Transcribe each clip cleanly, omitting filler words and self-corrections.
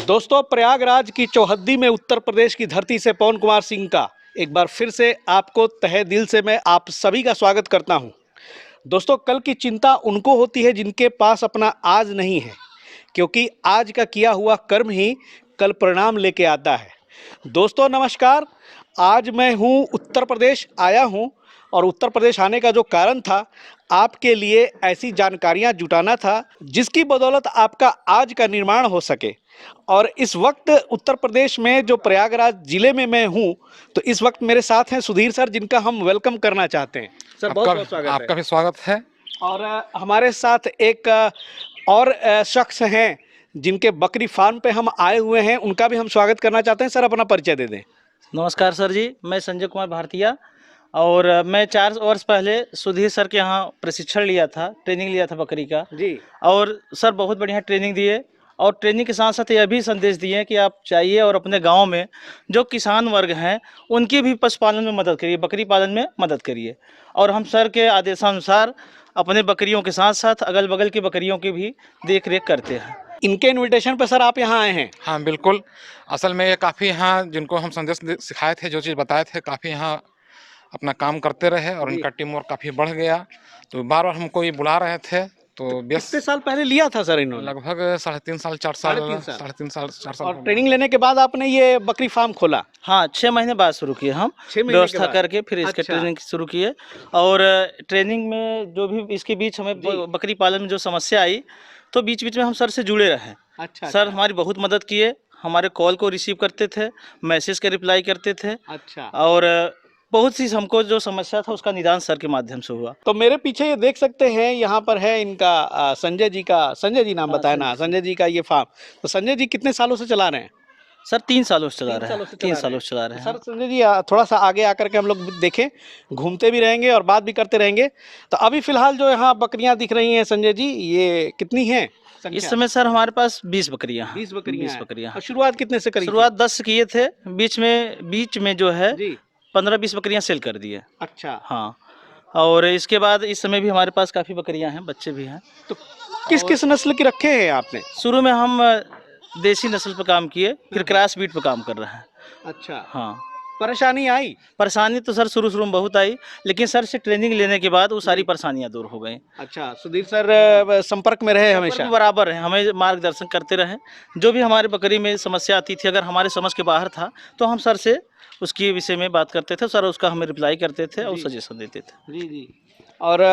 दोस्तों, प्रयागराज की चौहद्दी में उत्तर प्रदेश की धरती से पवन कुमार सिंह का एक बार फिर से आपको तहे दिल से मैं आप सभी का स्वागत करता हूं। दोस्तों, कल की चिंता उनको होती है जिनके पास अपना आज नहीं है, क्योंकि आज का किया हुआ कर्म ही कल परिणाम लेके आता है। दोस्तों नमस्कार, आज मैं हूं उत्तर प्रदेश आया हूं और उत्तर प्रदेश आने का जो कारण था, आपके लिए ऐसी जानकारियां जुटाना था जिसकी बदौलत आपका आज का निर्माण हो सके। और इस वक्त उत्तर प्रदेश में जो प्रयागराज जिले में मैं हूं, तो इस वक्त मेरे साथ हैं सुधीर सर, जिनका हम वेलकम करना चाहते हैं। सर बहुत बहुत स्वागत है। आपका भी स्वागत है। और हमारे साथ एक और शख्स हैं जिनके बकरी फार्म पे हम आए हुए हैं, उनका भी हम स्वागत करना चाहते हैं। सर अपना परिचय दे दें। नमस्कार सर जी, मैं संजय कुमार भारतीया और मैं 4 वर्ष पहले सुधीर सर के यहाँ प्रशिक्षण लिया था, ट्रेनिंग लिया था बकरी का जी। और सर बहुत बढ़िया ट्रेनिंग दिए और ट्रेनिंग के साथ साथ यह भी संदेश दिए कि आप चाहिए और अपने गांव में जो किसान वर्ग हैं उनकी भी पशुपालन में मदद करिए, बकरी पालन में मदद करिए। और हम सर के आदेशानुसार अपने बकरियों के साथ साथ अगल बगल की बकरियों की भी देख रेख करते हैं। इनके इनविटेशन पर सर आप यहाँ आए हैं? हाँ बिल्कुल, असल में ये काफ़ी यहाँ जिनको हम संदेश सिखाए थे, जो चीज़ बताए थे, काफ़ी यहाँ अपना काम करते रहे और इनका टीम वर्क काफ़ी बढ़ गया। तो बार बार हमको ये बुला रहे थे। तो कितने साल पहले लिया था सर इन्होंने? लगभग 3.5 साल 4 साल 4 साल। और ट्रेनिंग लेने के बाद आपने ये बकरी फार्म खोला? हाँ, 6 महीने बाद शुरू किए हम, 6 महीने व्यवस्था करके फिर इसके ट्रेनिंग शुरू किए। और ट्रेनिंग में जो भी इसके बीच हमें बकरी पालन में जो समस्या आई, तो बीच बीच में हम सर से जुड़े रहे। अच्छा। सर हमारी बहुत मदद किए, हमारे कॉल को रिसीव करते थे, मैसेज का रिप्लाई करते थे। अच्छा। और बहुत सी हमको जो समस्या था उसका निदान सर के माध्यम से हुआ। तो मेरे पीछे ये देख सकते हैं, यहाँ पर है इनका संजय जी नाम बताया ना, संजय जी का ये फार्म। तो संजय जी कितने सालों से चला रहे हैं? सर 3 सालों से चला रहे हैं। 3 सालों से चला रहे हैं। सर संजय जी थोड़ा सा आगे आकर के हम लोग देखें, घूमते भी रहेंगे और बात भी करते रहेंगे। तो अभी फिलहाल जो यहाँ बकरियाँ दिख रही हैं संजय जी, ये कितनी हैं? इस समय सर हमारे पास 20 बकरियाँ हैं। 20 बकरियाँ। और शुरुआत कितने से करी? शुरुआत 10 से किए थे, बीच में जो है 15-20 बकरियाँ सेल कर दिए। अच्छा। हाँ, और इसके बाद इस समय भी हमारे पास काफ़ी बकरियाँ हैं, बच्चे भी हैं। तो किस किस नस्ल के रखे हैं आपने? शुरू में हम देसी नस्ल पर काम किए, फिर क्रॉस बीट पर काम कर रहे हैं। अच्छा। हाँ। परेशानी आई? परेशानी तो सर शुरू में बहुत आई, लेकिन सर से ट्रेनिंग लेने के बाद वो सारी परेशानियां दूर हो गई। अच्छा, सुधीर सर संपर्क में रहे हमेशा? बराबर है, हमें मार्गदर्शन करते रहे। जो भी हमारे बकरी में समस्या आती थी, अगर हमारे समझ के बाहर था तो हम सर से उसके विषय में बात करते थे, सर उसका हमें रिप्लाई करते थे और सजेशन देते थे। जी जी। और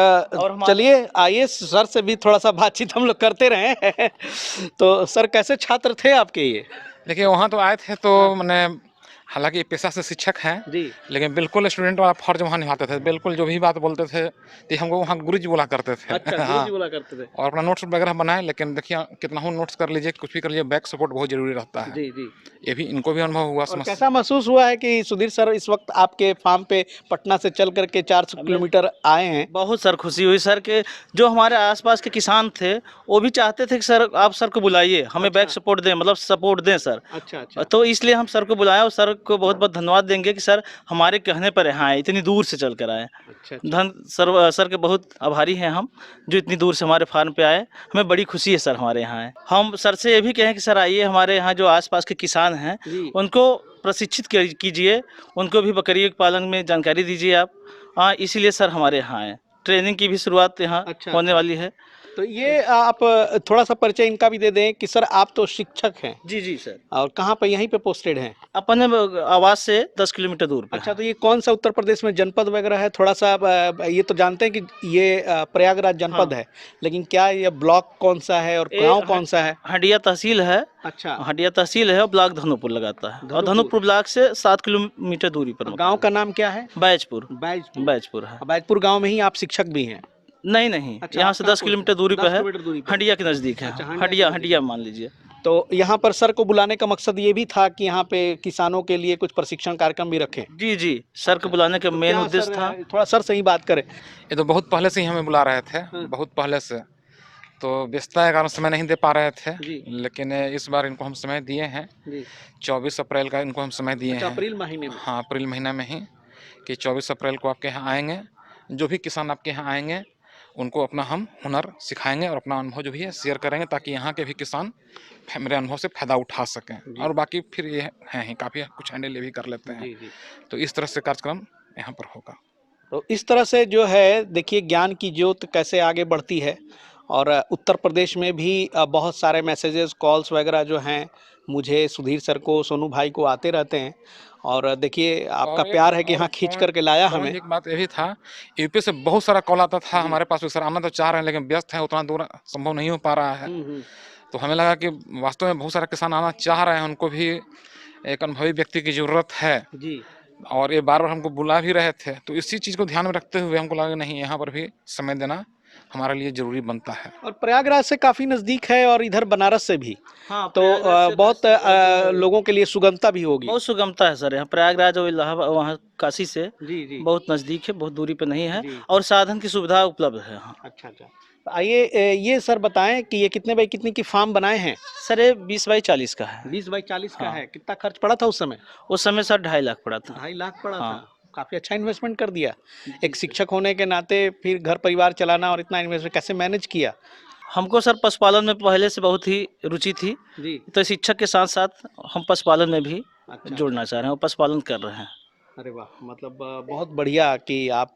चलिए आइए सर से भी थोड़ा सा बातचीत हम लोग करते रहे। तो सर कैसे छात्र थे आपके ये? देखिए, वहाँ तो आए थे तो मैंने, हालांकि पेशा से शिक्षक हैं जी, लेकिन बिल्कुल स्टूडेंट वाला फर्ज वहाँ निभाते थे। बिल्कुल जो भी बात बोलते थे तो हमको वहाँ गुरुजी बोला करते थे। अच्छा, हाँ, गुरुजी बोला करते थे। और अपना नोट्स वगैरह बनाए, लेकिन देखिए कितना हूँ नोट्स कर लीजिए, कुछ भी कर लीजिए, बैक सपोर्ट बहुत जरूरी रहता है। जी जी। ये भी इनको भी अनुभव हुआ। और कैसा महसूस हुआ है कि सुधीर सर इस वक्त आपके फार्म पे पटना से चल करके 400 किलोमीटर आए हैं? बहुत सर खुशी हुई सर के जो हमारे आसपास के किसान थे वो भी चाहते थे कि सर आप सर को बुलाइए, हमें बैक सपोर्ट दें, मतलब सपोर्ट दें सर। अच्छा अच्छा। तो इसलिए हम सर को बुलाया और सर को बहुत बहुत धन्यवाद देंगे कि सर हमारे कहने पर यहाँ आए, इतनी दूर से चल कर आए। अच्छा। सर के बहुत आभारी हैं हम, जो इतनी दूर से हमारे फार्म पे आए। हमें बड़ी खुशी है सर हमारे यहाँ आए। हम सर से ये भी कहें कि सर आइए, हमारे यहाँ जो आसपास के किसान हैं उनको प्रशिक्षित कीजिए, उनको भी बकरी पालन में जानकारी दीजिए आप। हाँ, इसीलिए सर हमारे यहाँ आए। ट्रेनिंग की भी शुरुआत यहाँ होने वाली है। तो ये आप थोड़ा सा परिचय इनका भी दे दें कि सर आप तो शिक्षक हैं। जी जी सर। और कहाँ पे, यहीं पे पोस्टेड हैं? अपने आवास से 10 किलोमीटर दूर पे। अच्छा, तो ये कौन सा उत्तर प्रदेश में जनपद वगैरह है? थोड़ा सा ये तो जानते हैं कि ये प्रयागराज जनपद है, लेकिन क्या ये ब्लॉक कौन सा है और गांव कौन सा है? हंडिया तहसील है। अच्छा, हंडिया तहसील है और ब्लॉक धनुपुर लगाता है। और धनुपुर ब्लॉक से 7 किलोमीटर दूरी पर। गाँव का नाम क्या है? बैजपुर। बैजपुर है। बैजपुर गाँव में ही आप शिक्षक भी हैं? नहीं, अच्छा, यहाँ से 10 किलोमीटर दूरी पे है, हंडिया के नज़दीक है। अच्छा, हंडिया मान लीजिए। तो यहाँ पर सर को बुलाने का मकसद ये भी था कि यहाँ पे किसानों के लिए कुछ प्रशिक्षण कार्यक्रम भी रखें? जी जी, सर को बुलाने का मेन उद्देश्य था। थोड़ा सर से ही बात करें। ये तो बहुत पहले से ही हमें बुला रहे थे, बहुत पहले से। तो व्यस्तता के कारण समय नहीं दे पा रहे थे, लेकिन इस बार इनको हम समय दिए हैं। 24 अप्रैल का इनको हम समय दिए हैं। अप्रैल महीने में? हाँ, अप्रैल महीना में ही, कि 24 अप्रैल को आपके यहाँ आएंगे। जो भी किसान आपके यहाँ आएंगे उनको अपना हम हुनर सिखाएंगे और अपना अनुभव जो भी है शेयर करेंगे, ताकि यहाँ के भी किसान मेरे अनुभव से फ़ायदा उठा सकें। और बाकी फिर ये हैं ही काफ़ी कुछ हैंडल ये भी कर लेते हैं। तो इस तरह से कार्यक्रम यहाँ पर होगा। तो इस तरह से जो है देखिए ज्ञान की ज्योत कैसे आगे बढ़ती है। और उत्तर प्रदेश में भी बहुत सारे मैसेजेस कॉल्स वगैरह जो हैं मुझे सुधीर सर को सोनू भाई को आते रहते हैं। और देखिए आपका और एक प्यार है कि और यहाँ खींच कौन करके लाया कौन हमें। एक बात ये भी था, यूपी से बहुत सारा कॉल आता था हमारे पास। सर आना तो चाह रहे हैं लेकिन व्यस्त है, उतना दूर संभव नहीं हो पा रहा है। तो हमें लगा कि वास्तव में बहुत सारे किसान आना चाह रहे हैं, उनको भी एक अनुभवी व्यक्ति की ज़रूरत है। जी और ये बार बार हमको बुला भी रहे थे, तो इसी चीज़ को ध्यान में रखते हुए हमको लगा नहीं, यहाँ पर भी समय देना हमारे लिए ज़रूरी बनता है। और प्रयागराज से काफ़ी नज़दीक है और इधर बनारस से भी, हाँ, तो प्रयागराज से बहुत काशी लोगों के लिए सुगमता भी होगी। बहुत सुगमता है सर। यहाँ प्रयागराज और इलाहाबाद वहाँ काशी से जी जी बहुत नज़दीक है, बहुत दूरी पे नहीं है। जी। और साधन की सुविधा उपलब्ध है यहाँ। अच्छा अच्छा। तो आइए ये सर बताएं कि ये कितने बाई कितने की फार्म बनाए हैं? सर ये 20 बाई 40 का है। 20 बाई 40 का हाँ। है। कितना खर्च पड़ा था उस समय? उस समय सर 2.5 लाख पड़ा था। 2.5 लाख पड़ा हाँ। था। काफ़ी अच्छा इन्वेस्टमेंट कर दिया। एक शिक्षक होने के नाते फिर घर परिवार चलाना और इतना इन्वेस्टमेंट कैसे मैनेज किया? हमको सर पशुपालन में पहले से बहुत ही रुचि थी, जी तो शिक्षक के साथ साथ हम पशुपालन में भी अच्छा। जुड़ना चाह रहे हैं और पशुपालन कर रहे हैं। अरे वाह, मतलब बहुत बढ़िया कि आप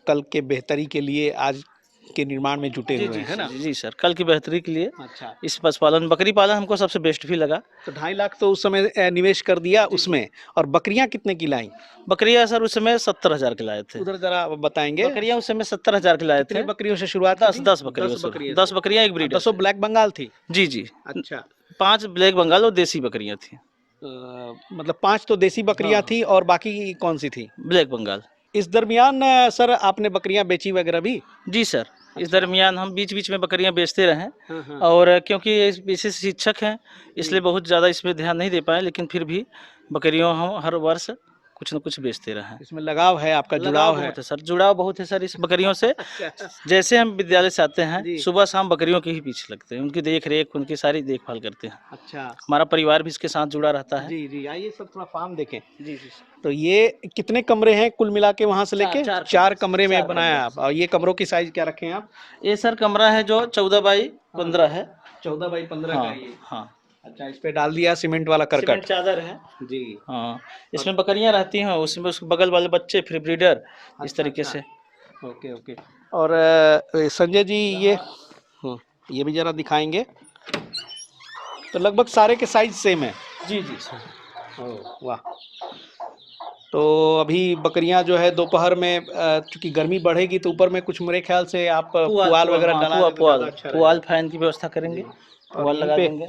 कल के बेहतरी के लिए आज के निर्माण में जुटे हुए हैं, है ना? जी सर, कल की बेहतरी के लिए अच्छा। इस पशुपालन बकरी पालन हमको सबसे बेस्ट भी लगा। तो 2.5 लाख तो उस समय निवेश कर दिया उसमें। और बकरियां कितने की लाई? बकरियां सर उस समय 70,000 के लाए थे। उधर जरा बताएंगे। बकरियां उस समय 70,000 के लाए कितनी थे। बकरियों से शुरुआत 10 बकरियों से। 10 बकरियां एक ब्रीडर 10 ब्लैक बंगाल थी। जी जी। अच्छा। 5 ब्लैक बंगाल और देसी बकरियां थी। मतलब 5 तो देसी बकरियां हाँ। थी और बाकी कौन सी थी? ब्लैक बंगाल। इस दरमियान सर आपने बकरियां बेची वगैरह भी? जी सर, इस दरमियान हम बीच बीच में बकरियां बेचते रहे। हाँ। और क्योंकि ये विशेष शिक्षक हैं इसलिए बहुत ज़्यादा इसमें ध्यान नहीं दे पाए, लेकिन फिर भी बकरियों हम हर वर्ष कुछ न कुछ बेचते रहे। इसमें लगाव है, आपका जुड़ाव लगाव है। बहुत है सर, जुड़ाव बहुत है सर इस बकरियों से। जैसे हम विद्यालय से आते हैं जी। सुबह शाम बकरियों के ही पीछे लगते हैं, उनकी देख रेख उनकी सारी देखभाल करते हैं। अच्छा। हमारा परिवार भी इसके साथ जुड़ा रहता है। जी जी, आइए सब थोड़ा फार्म देखें। जी जी। तो ये कितने कमरे हैं कुल मिला के वहां से लेके? चार 4 कमरे में 4 बनाया आप। और ये कमरों की साइज क्या रखे हैं आप? ये सर कमरा है जो 14 बाई 15 है। 14 बाई 15 का हाँ ये। हाँ। अच्छा, इस पे डाल दिया सीमेंट वाला सीमेंट करकट। चादर है। जी। हाँ, इसमें बकरियां रहती हैं, उसमें उसके बगल वाले बच्चे फिर ब्रीडर इस अच्छा, तरीके अच्छा। से। Okay okay. और संजय जी ये भी जरा दिखाएंगे। तो लगभग सारे के साइज सेम है। जी जी सर। ओह वाह। तो अभी बकरियां जो है दोपहर में चूंकि गर्मी बढ़ेगी तो ऊपर में कुछ मेरे ख्याल से आप पुआल वगैरह डाला दें तो ज़्यादा अच्छा पुआल रहेगा। फैन की व्यवस्था करेंगे। और पुआल यहीं लगा पे देंगे।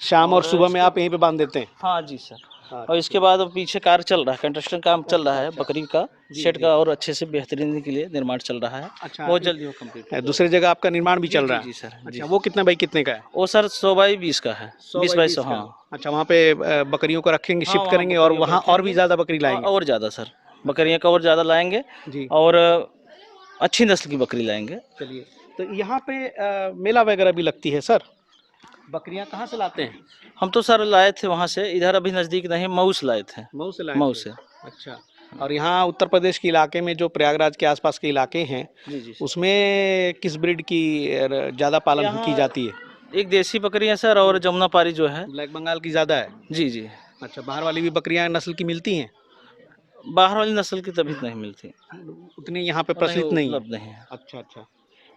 शाम और और सुबह में इसके- आप यहीं पे बांध देते हैं? हाँ जी सर। हाँ, और इसके बाद अब पीछे कार्य चल रहा है, कंस्ट्रक्शन काम चल रहा है बकरी का जी, शेड जी। का, और अच्छे से बेहतरीन के लिए निर्माण चल रहा है। अच्छा। बहुत जल्दी वो कंप्लीट हो दूसरी जगह आपका निर्माण भी चल रहा है? जी सर। अच्छा, वो कितने बाई कितने का है? वो सर 100 बाई 20 का है। 20 बाई 100। हाँ। अच्छा, वहाँ पे बकरियों को रखेंगे, हाँ, शिफ्ट वहाँ करेंगे और बकरियों को वहाँ और भी रखेंगे। ज़्यादा बकरी लाएंगे? और ज़्यादा सर, बकरियां का और ज़्यादा लाएंगे जी। और अच्छी नस्ल की बकरी लाएंगे। चलिए, तो यहाँ पे मेला वगैरह भी लगती है सर? बकरियां कहाँ से लाते हैं? हम तो सर लाए थे वहाँ से, इधर अभी नज़दीक नहीं, मऊ से लाए थे। मऊ से लाए मऊ थे? से। अच्छा। और यहाँ उत्तर प्रदेश के इलाके में जो प्रयागराज के आसपास के इलाके हैं जी जी। उसमें किस ब्रीड की ज़्यादा पालन यहाँ की जाती है? एक देसी बकरी है सर और जमुनापारी जो है। ब्लैक बंगाल की ज़्यादा है? जी जी। अच्छा, बाहर वाली भी बकरियां नस्ल की मिलती हैं? बाहर वाली नस्ल की तभी नहीं मिलती, उतनी यहाँ पे प्रचलित नहीं है? उपलब्ध नहीं है। अच्छा अच्छा।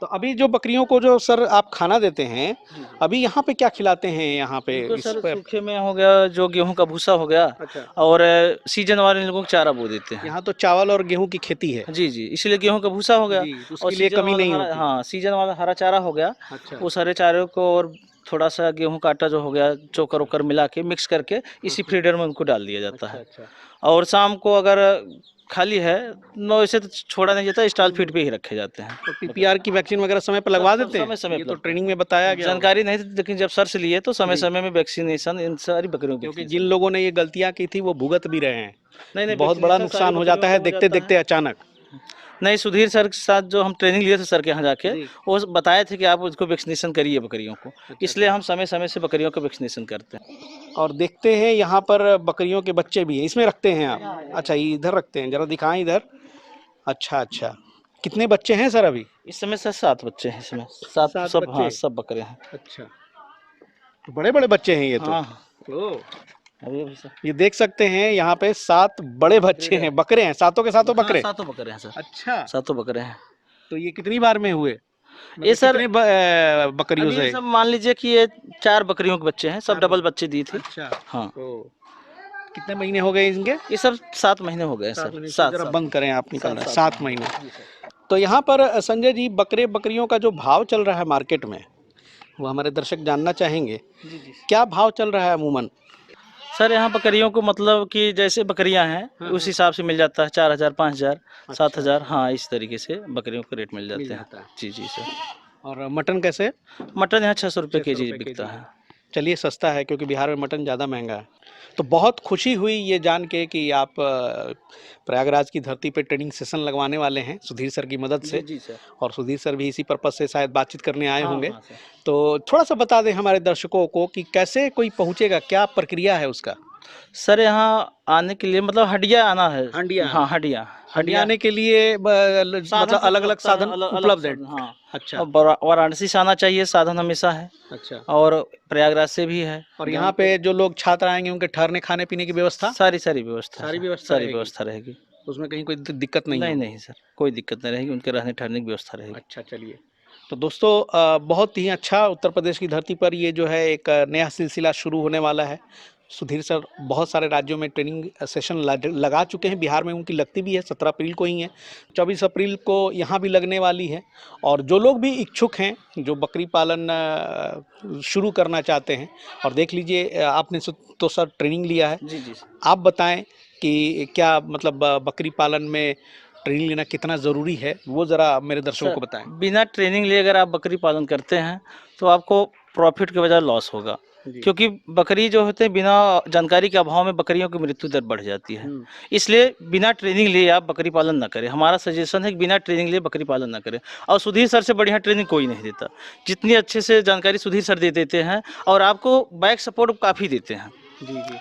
तो अभी जो बकरियों को जो सर आप खाना देते हैं, अभी यहाँ पे क्या खिलाते हैं यहाँ पे? इनको इस सर पे सूखे में हो गया जो गेहूं का भूसा हो गया, अच्छा। और सीजन वाले इन लोगों को चारा बो देते हैं। यहाँ तो चावल और गेहूं की खेती है। जी जी, इसलिए गेहूं का भूसा हो गया जी, तो और उसके लिए सीजन कमी वाला नहीं हरा- होती। हाँ, सीजन वाला हरा चारा हो गया। अच्छा। उस हरे चारे को और थोड़ा सा गेहूं का आटा जो हो गया चोकर वोकर मिला के मिक्स करके इसी फीडर में उनको डाल दिया जाता है। अच्छा। और शाम को अगर खाली है नो, ऐसे तो छोड़ा नहीं जाता, स्टॉल फीड पे ही रखे जाते हैं। तो पीपीआर की वैक्सीन वगैरह समय पर लगवा देते हैं? समय ये तो पर। ट्रेनिंग में बताया गया होगा। जानकारी नहीं थी, लेकिन जब सर से लिए तो समय जी। समय में वैक्सीनेशन इन सारी बकरियों की क्योंकि थी। जिन लोगों ने ये गलतियां की थी वो भुगत भी रहे हैं। नहीं, बहुत बड़ा वैक्सीनेशन नुकसान सारी हो जाता बकरियों है का हो देखते जाता देखते अचानक। नहीं, सुधीर सर के साथ जो हम ट्रेनिंग लिए थे सर के यहाँ जाके, जी। वो बताए थे कि आप उसको वैक्सीनेशन करिए बकरियों को, इसलिए हम समय समय से बकरियों को वैक्सीनेशन करते हैं। और देखते हैं यहाँ पर बकरियों के बच्चे भी हैं, इसमें रखते हैं आप? अच्छा, ये इधर रखते हैं, जरा दिखाएं इधर। अच्छा अच्छा, कितने बच्चे हैं सर अभी? इस समय सर 7 बच्चे हैं इसमें, 7 7 सब, बच्चे? हाँ सब बकरे हैं। अच्छा, तो बड़े बड़े बच्चे हैं ये तो। हाँ ओ, अभी सर ये देख सकते हैं यहाँ पे 7 बड़े बच्चे हैं, बकरे हैं, सातों के सातों हाँ, बकरे। 7 बकरे हैं सर, अच्छा, 7 बकरे हैं। तो ये कितनी बार में हुए? ये मतलब सर कितने बकरियों अभी ये से? सब मान लीजिए कि ये 4 बकरियों के बच्चे हैं, सब 4 डबल बच्चे दी थी। अच्छा, हाँ ओ, कितने महीने हो गए इनके? ये सब 7 महीने हो गए हैं 7 सर, महीने। इसको 7 जरा 7 बंद करें, आप निकल रहा है 7 7 महीने। जी सर। तो यहाँ पर संजय जी, बकरे बकरियों का जो भाव चल रहा है मार्केट में, वो हमारे दर्शक जानना चाहेंगे। जी जी क्या भाव चल रहा है अमूमन? सर, यहाँ बकरियों को मतलब कि जैसे बकरियां हैं उस हिसाब से मिल जाता है, 4,000 5,000 7,000, हाँ इस तरीके से बकरियों के रेट मिल जाते हैं। जाता है। जी जी सर। और मटन कैसे? मटन यहाँ 600 रुपये 600 केजी रुपए बिकता केजी। है। चलिए, सस्ता है, क्योंकि बिहार में मटन ज़्यादा महंगा है। तो बहुत खुशी हुई ये जान के कि आप प्रयागराज की धरती पे ट्रेनिंग सेशन लगवाने वाले हैं सुधीर सर की मदद से। जी सर। और सुधीर सर भी इसी पर्पज़ से शायद बातचीत करने आए हाँ होंगे। हाँ सर। तो थोड़ा सा बता दें हमारे दर्शकों को कि कैसे कोई पहुँचेगा, क्या प्रक्रिया है उसका? सर यहाँ आने के लिए मतलब हंडिया आना है। हंडिया हाँ आना। हंडिया हंडिया आने के लिए मतलब अलग अलग साधन उपलब्ध है? हाँ। अच्छा और वाराणसी से आना चाहिए, साधन हमेशा है। अच्छा। और प्रयागराज से भी है। और यहाँ पे जो लोग छात्र आएंगे उनके ठहरने खाने पीने की व्यवस्था? सारी व्यवस्था सारी सर, व्यवस्था सारी रहेगी? व्यवस्था रहेगी। उसमें कहीं कोई दिक्कत नहीं नहीं होगी? नहीं सर, कोई दिक्कत नहीं रहेगी, उनके रहने ठहरने की व्यवस्था रहेगी। अच्छा, चलिए। तो दोस्तों, बहुत ही अच्छा उत्तर प्रदेश की धरती पर ये जो है एक नया सिलसिला शुरू होने वाला है। सुधीर सर बहुत सारे राज्यों में ट्रेनिंग सेशन लगा चुके हैं, बिहार में उनकी लगती भी है, 17 अप्रैल को ही है, 24 अप्रैल को यहाँ भी लगने वाली है। और जो लोग भी इच्छुक हैं, जो बकरी पालन शुरू करना चाहते हैं, और देख लीजिए, आपने तो सर ट्रेनिंग लिया है, जी जी सर। आप बताएं कि क्या मतलब बकरी पालन में ट्रेनिंग लेना कितना ज़रूरी है, वो ज़रा मेरे दर्शकों सर, को बताएं। बिना ट्रेनिंग लिए अगर आप बकरी पालन करते हैं तो आपको प्रॉफिट के बजाय लॉस होगा। जी। क्योंकि बकरी जो होते हैं, बिना जानकारी के अभाव में बकरियों की मृत्यु दर बढ़ जाती है। हम्म। इसलिए बिना ट्रेनिंग लिए आप बकरी पालन ना करें। हमारा सजेशन है कि बिना ट्रेनिंग लिए बकरी पालन ना करें। और सुधीर सर से बढ़िया ट्रेनिंग कोई नहीं देता। जितनी अच्छे से जानकारी सुधीर सर दे देते हैं, और आपको बैक सपोर्ट काफ़ी देते हैं। जी जी।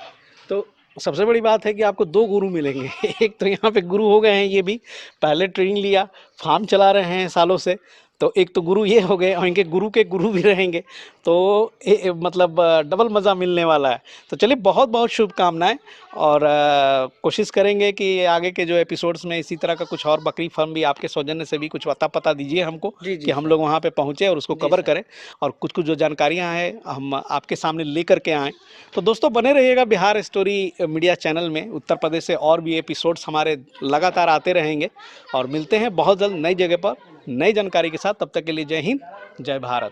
तो सबसे बड़ी बात है कि आपको 2 गुरु मिलेंगे। एक तो यहाँ पे गुरु हो गए हैं, ये भी पहले ट्रेनिंग लिया, फार्म चला रहे हैं सालों से, तो एक तो गुरु ये हो गए, और इनके गुरु के गुरु भी रहेंगे, तो मतलब डबल मज़ा मिलने वाला है। तो चलिए, बहुत बहुत शुभकामनाएं, और कोशिश करेंगे कि आगे के जो एपिसोड्स में इसी तरह का कुछ और बकरी फार्म भी आपके सौजन्य से भी कुछ पता दीजिए हमको, जी जी कि हम सर। लोग वहाँ पे पहुँचे और उसको जी कवर सर। करें, और कुछ कुछ जो जानकारियाँ हैं हम आपके सामने लेकर के आएँ। तो दोस्तों, बने रहिएगा बिहार स्टोरी मीडिया चैनल में। उत्तर प्रदेश से और भी एपिसोड्स हमारे लगातार आते रहेंगे, और मिलते हैं बहुत जल्द नई जगह पर नई जानकारी के साथ। तब तक के लिए जय हिंद, जय भारत।